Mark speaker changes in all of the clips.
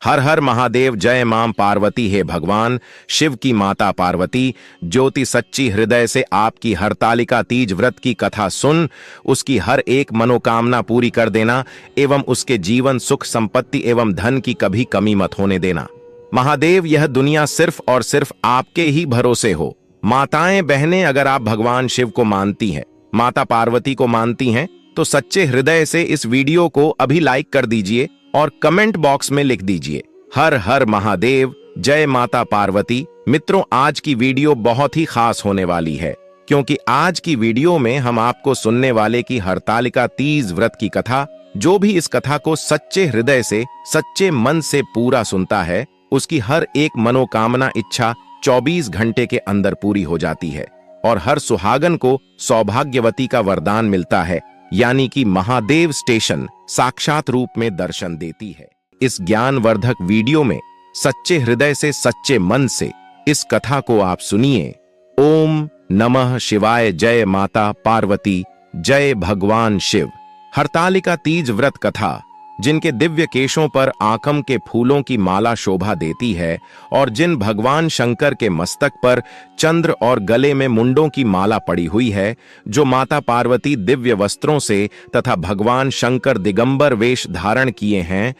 Speaker 1: हर हर महादेव। जय मां पार्वती। हे भगवान शिव की माता पार्वती, ज्योति सच्ची हृदय से आपकी हरतालिका तीज व्रत की कथा सुन उसकी हर एक मनोकामना पूरी कर देना एवं उसके जीवन सुख संपत्ति एवं धन की कभी कमी मत होने देना। महादेव, यह दुनिया सिर्फ और सिर्फ आपके ही भरोसे हो। माताएं बहनें, अगर आप भगवान शिव को मानती हैं, माता पार्वती को मानती हैं, तो सच्चे हृदय से इस वीडियो को अभी लाइक कर दीजिए और कमेंट बॉक्स में लिख दीजिए हर हर महादेव, जय माता पार्वती। मित्रों, आज की वीडियो बहुत ही खास होने वाली है, क्योंकि आज की वीडियो में हम आपको सुनने वाले की हरतालिका तीज व्रत की कथा, जो भी इस कथा को सच्चे हृदय से सच्चे मन से पूरा सुनता है, उसकी हर एक मनोकामना इच्छा 24 घंटे के अंदर पूरी हो जाती है और हर सुहागन को सौभाग्यवती का वरदान मिलता है, यानी कि महादेव स्टेशन साक्षात रूप में दर्शन देती है। इस ज्ञानवर्धक वीडियो में सच्चे हृदय से सच्चे मन से इस कथा को आप सुनिए। ओम नमः शिवाय। जय माता पार्वती, जय भगवान शिव। हरतालिका तीज व्रत कथा, जिनके दिव्य केशों पर आकम के फूलों की माला शोभा देती है और जिन भगवान शंकर के मस्तक पर चंद्र और गले में मुंडों की माला पड़ी हुई है, जो माता पार्वती दिव्य वस्त्रों से तथा भगवान शंकर दिगंबर वेश धारण किए हैं,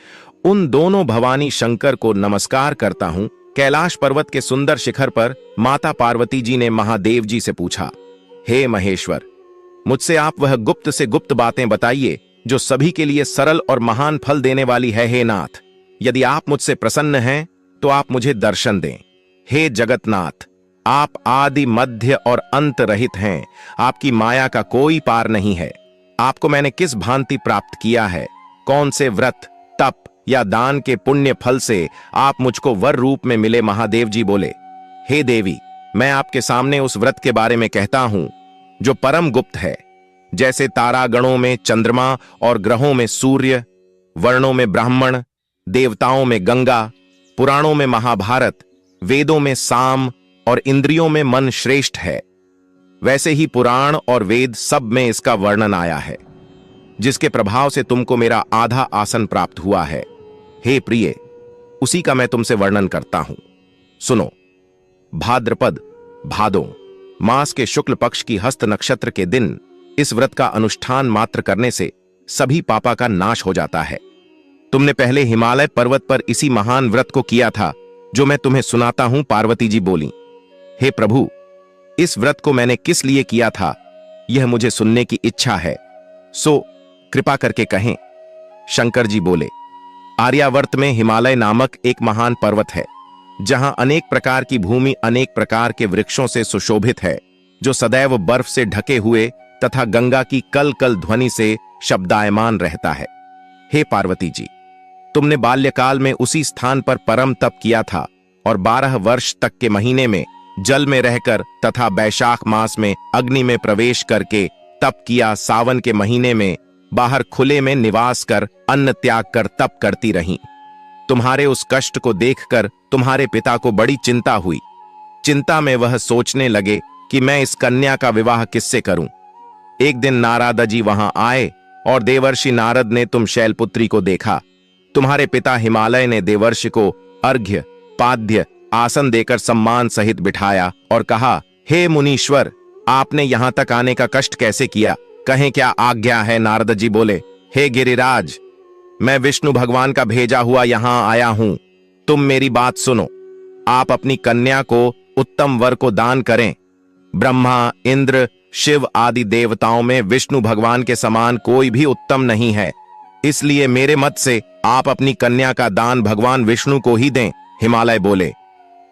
Speaker 1: उन दोनों भवानी शंकर को नमस्कार करता हूं। कैलाश पर्वत के सुंदर शिखर पर माता पार्वती जी ने महादेव जी से पूछा, हे महेश्वर, मुझसे आप वह गुप्त से गुप्त बातें बताइए जो सभी के लिए सरल और महान फल देने वाली है। हे नाथ, यदि आप मुझसे प्रसन्न हैं तो आप मुझे दर्शन दें। हे जगतनाथ, आप आदि मध्य और अंत रहित हैं, आपकी माया का कोई पार नहीं है। आपको मैंने किस भांति प्राप्त किया है, कौन से व्रत, तप या दान के पुण्य फल से आप मुझको वर रूप में मिले। महादेव जी बोले, हे देवी, मैं आपके सामने उस व्रत के बारे में कहता हूं जो परम गुप्त है। जैसे तारागणों में चंद्रमा और ग्रहों में सूर्य, वर्णों में ब्राह्मण, देवताओं में गंगा, पुराणों में महाभारत, वेदों में साम और इंद्रियों में मन श्रेष्ठ है, वैसे ही पुराण और वेद सब में इसका वर्णन आया है, जिसके प्रभाव से तुमको मेरा आधा आसन प्राप्त हुआ है। हे प्रिय, उसी का मैं तुमसे वर्णन करता हूं। सुनो। भाद्रपद भादों मास के शुक्ल पक्ष की हस्त नक्षत्र के दिन इस व्रत का अनुष्ठान मात्र करने से सभी पापा का नाश हो जाता है। तुमने पहले हिमालय पर्वत पर इसी महान व्रत को किया था, जो मैं तुम्हें सुनाता हूं। पार्वती जी बोली, हे प्रभु, इस व्रत को मैंने किस लिए किया था, यह मुझे सुनने की इच्छा है, सो कृपा करके कहें। शंकर जी बोले, आर्यावर्त में हिमालय नामक एक महान पर्वत है, जहां अनेक प्रकार की भूमि अनेक प्रकार के वृक्षों से सुशोभित है, जो सदैव बर्फ से ढके हुए तथा गंगा की कल कल ध्वनि से शब्दायमान रहता है। हे पार्वती जी, तुमने बाल्यकाल में उसी स्थान पर परम तप किया था और 12 वर्ष तक के महीने में जल में रहकर तथा बैशाख मास में अग्नि में प्रवेश करके तप किया। सावन के महीने में बाहर खुले में निवास कर अन्न त्याग कर तप करती रहीं। तुम्हारे उस कष्ट को देखकर तुम्हारे पिता को बड़ी चिंता हुई। चिंता में वह सोचने लगे कि मैं इस कन्या का विवाह किससे करूं। एक दिन नारद जी वहां आए और देवर्षि नारद ने तुम शैलपुत्री को देखा। तुम्हारे पिता हिमालय ने देवर्षि को अर्घ्य, पाद्य, आसन देकर सम्मान सहित बिठाया और कहा, हे मुनीश्वर, आपने यहां तक आने का कष्ट कैसे किया, कहें क्या आज्ञा है। नारद जी बोले, हे गिरिराज, मैं विष्णु भगवान का भेजा हुआ यहां आया हूं। तुम मेरी बात सुनो। आप अपनी कन्या को उत्तम वर को दान करें। ब्रह्मा, इंद्र, शिव आदि देवताओं में विष्णु भगवान के समान कोई भी उत्तम नहीं है, इसलिए मेरे मत से आप अपनी कन्या का दान भगवान विष्णु को ही दें। हिमालय बोले,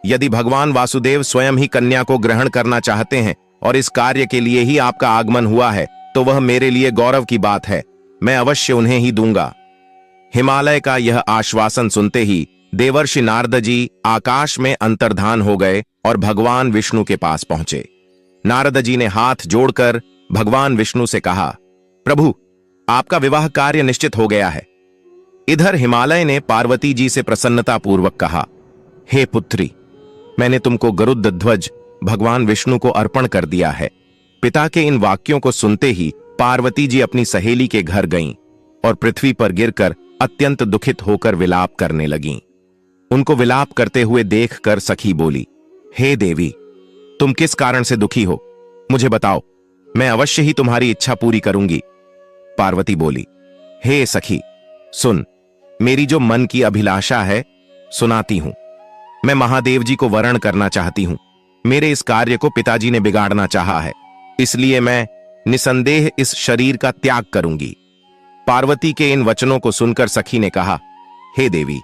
Speaker 1: यदि भगवान वासुदेव स्वयं ही कन्या को ग्रहण करना चाहते हैं और इस कार्य के लिए ही आपका आगमन हुआ है, तो वह मेरे लिए गौरव की बात है, मैं अवश्य उन्हें ही दूंगा। हिमालय का यह आश्वासन सुनते ही देवर्षि नारद जी आकाश में अंतर्धान हो गए और भगवान विष्णु के पास पहुंचे। नारद जी ने हाथ जोड़कर भगवान विष्णु से कहा, प्रभु, आपका विवाह कार्य निश्चित हो गया है। इधर हिमालय ने पार्वती जी से प्रसन्नता पूर्वक कहा, हे पुत्री, मैंने तुमको गरुड़ ध्वज भगवान विष्णु को अर्पण कर दिया है। पिता के इन वाक्यों को सुनते ही पार्वती जी अपनी सहेली के घर गईं और पृथ्वी पर गिरकर अत्यंत दुखित होकर विलाप करने लगीं। उनको विलाप करते हुए देखकर सखी बोली, हे देवी, तुम किस कारण से दुखी हो, मुझे बताओ, मैं अवश्य ही तुम्हारी इच्छा पूरी करूंगी। पार्वती बोली, हे सखी, सुन, मेरी जो मन की अभिलाषा है सुनाती हूं। मैं महादेव जी को वरण करना चाहती हूं। मेरे इस कार्य को पिताजी ने बिगाड़ना चाहा है, इसलिए मैं निसंदेह इस शरीर का त्याग करूंगी। पार्वती के इन वचनों को सुनकर सखी ने कहा, हे देवी,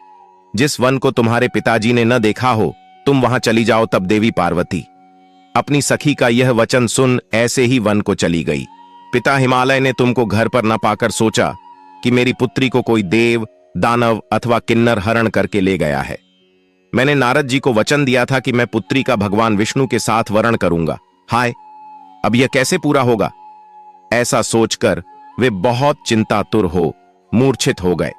Speaker 1: जिस वन को तुम्हारे पिताजी ने न देखा हो तुम वहां चली जाओ। तब देवी पार्वती अपनी सखी का यह वचन सुन ऐसे ही वन को चली गई। पिता हिमालय ने तुमको घर पर न पाकर सोचा कि मेरी पुत्री को कोई देव, दानव अथवा किन्नर हरण करके ले गया है। मैंने नारद जी को वचन दिया था कि मैं पुत्री का भगवान विष्णु के साथ वरण करूंगा। हाय, अब यह कैसे पूरा होगा? ऐसा सोचकर वे बहुत चिंतातुर हो मूर्छित हो गए।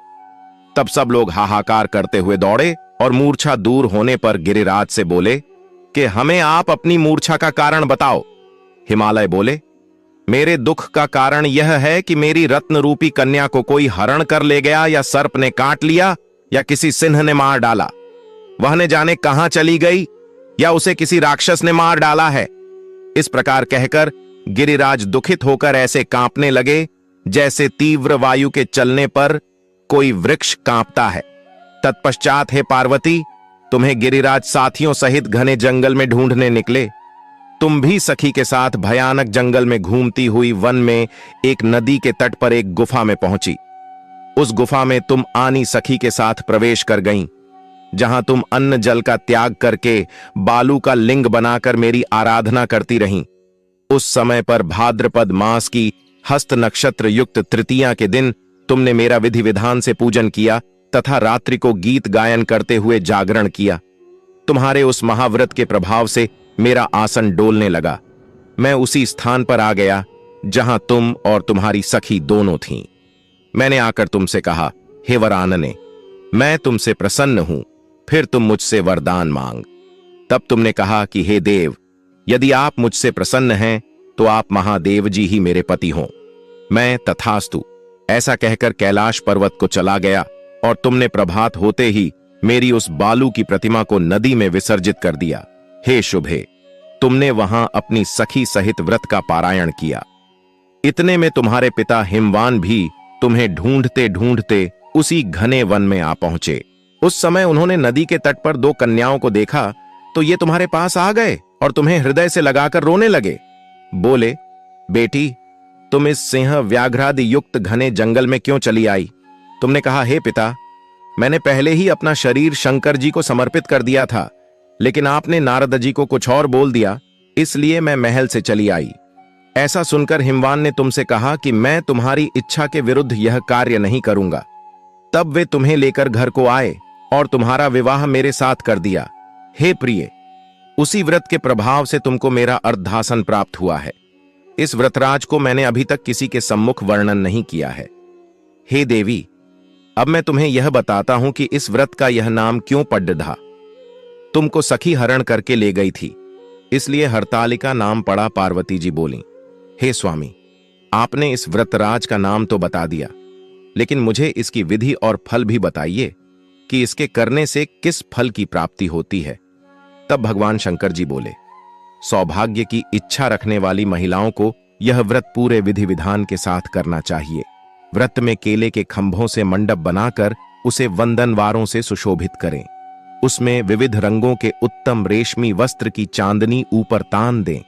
Speaker 1: तब सब लोग हाहाकार करते हुए दौड़े और मूर्छा दूर होने पर गिरिराज से बोले कि हमें आप अपनी मूर्छा का कारण बताओ। हिमालय बोले, मेरे दुख का कारण यह है कि मेरी रत्न रूपी कन्या को कोई हरण कर ले गया, या सर्प ने काट लिया, या किसी सिंह ने मार डाला। वह न जाने कहां चली गई, या उसे किसी राक्षस ने मार डाला है। इस प्रकार कहकर गिरिराज दुखित होकर ऐसे कांपने लगे जैसे तीव्र वायु के चलने पर कोई वृक्ष कांपता है। तत्पश्चात हे पार्वती, तुम्हें गिरिराज साथियों सहित घने जंगल में ढूंढने निकले। तुम भी सखी के साथ भयानक जंगल में घूमती हुई वन में एक नदी के तट पर एक गुफा में पहुंची। उस गुफा में तुम आनी सखी के साथ प्रवेश कर गईं, जहां तुम अन्न जल का त्याग करके बालू का लिंग बनाकर मेरी आराधना करती रहीं। उस समय पर भाद्रपद मास की हस्त नक्षत्र युक्त तृतीया के दिन तुमने मेरा विधि विधान से पूजन किया तथा रात्रि को गीत गायन करते हुए जागरण किया। तुम्हारे उस महाव्रत के प्रभाव से मेरा आसन डोलने लगा। मैं उसी स्थान पर आ गया जहां तुम और तुम्हारी सखी दोनों थीं। मैंने आकर तुमसे कहा, हे वरानने, मैं तुमसे प्रसन्न हूं, फिर तुम मुझसे वरदान मांग। तब तुमने कहा कि हे देव, यदि आप मुझसे प्रसन्न हैं तो आप महादेव जी ही मेरे पति हों। मैं तथास्तु ऐसा कहकर कैलाश पर्वत को चला गया और तुमने प्रभात होते ही मेरी उस बालू की प्रतिमा को नदी में विसर्जित कर दिया। हे शुभे, तुमने वहां अपनी सखी सहित व्रत का पारायण किया। इतने में तुम्हारे पिता हिमवान भी तुम्हें ढूंढते ढूंढते उसी घने वन में आ पहुंचे। उस समय उन्होंने नदी के तट पर दो कन्याओं को देखा तो ये तुम्हारे पास आ गए और तुम्हें हृदय से लगाकर रोने लगे। बोले, बेटी, तुम इस सिंह व्याघ्रादि युक्त घने जंगल में क्यों चली आई? तुमने कहा, हे पिता, मैंने पहले ही अपना शरीर शंकर जी को समर्पित कर दिया था, लेकिन आपने नारद जी को कुछ और बोल दिया, इसलिए मैं महल से चली आई। ऐसा सुनकर हिमवान ने तुमसे कहा कि मैं तुम्हारी इच्छा के विरुद्ध यह कार्य नहीं करूंगा। तब वे तुम्हें लेकर घर को आए और तुम्हारा विवाह मेरे साथ कर दिया। हे प्रिय, उसी व्रत के प्रभाव से तुमको मेरा अर्धासन प्राप्त हुआ है। इस व्रतराज को मैंने अभी तक किसी के सम्मुख वर्णन नहीं किया है। हे देवी, अब मैं तुम्हें यह बताता हूं कि इस व्रत का यह नाम क्यों पड्डधा। तुमको सखी हरण करके ले गई थी, इसलिए हरतालिका नाम पड़ा। पार्वती जी बोली, हे स्वामी, आपने इस व्रतराज का नाम तो बता दिया, लेकिन मुझे इसकी विधि और फल भी बताइए कि इसके करने से किस फल की प्राप्ति होती है। तब भगवान शंकर जी बोले, सौभाग्य की इच्छा रखने वाली महिलाओं को यह व्रत पूरे विधि विधान के साथ करना चाहिए। व्रत में केले के खंभों से मंडप बनाकर उसे वंदनवारों से सुशोभित करें। उसमें विविध रंगों के उत्तम रेशमी वस्त्र की चांदनी ऊपर तान दें।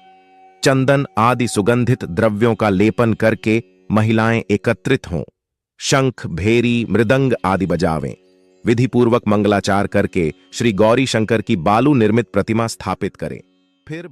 Speaker 1: चंदन आदि सुगंधित द्रव्यों का लेपन करके महिलाएं एकत्रित हों। शंख, भेरी, मृदंग आदि बजावें। विधि पूर्वक मंगलाचार करके श्री गौरी शंकर की बालू निर्मित प्रतिमा स्थापित करें। फिर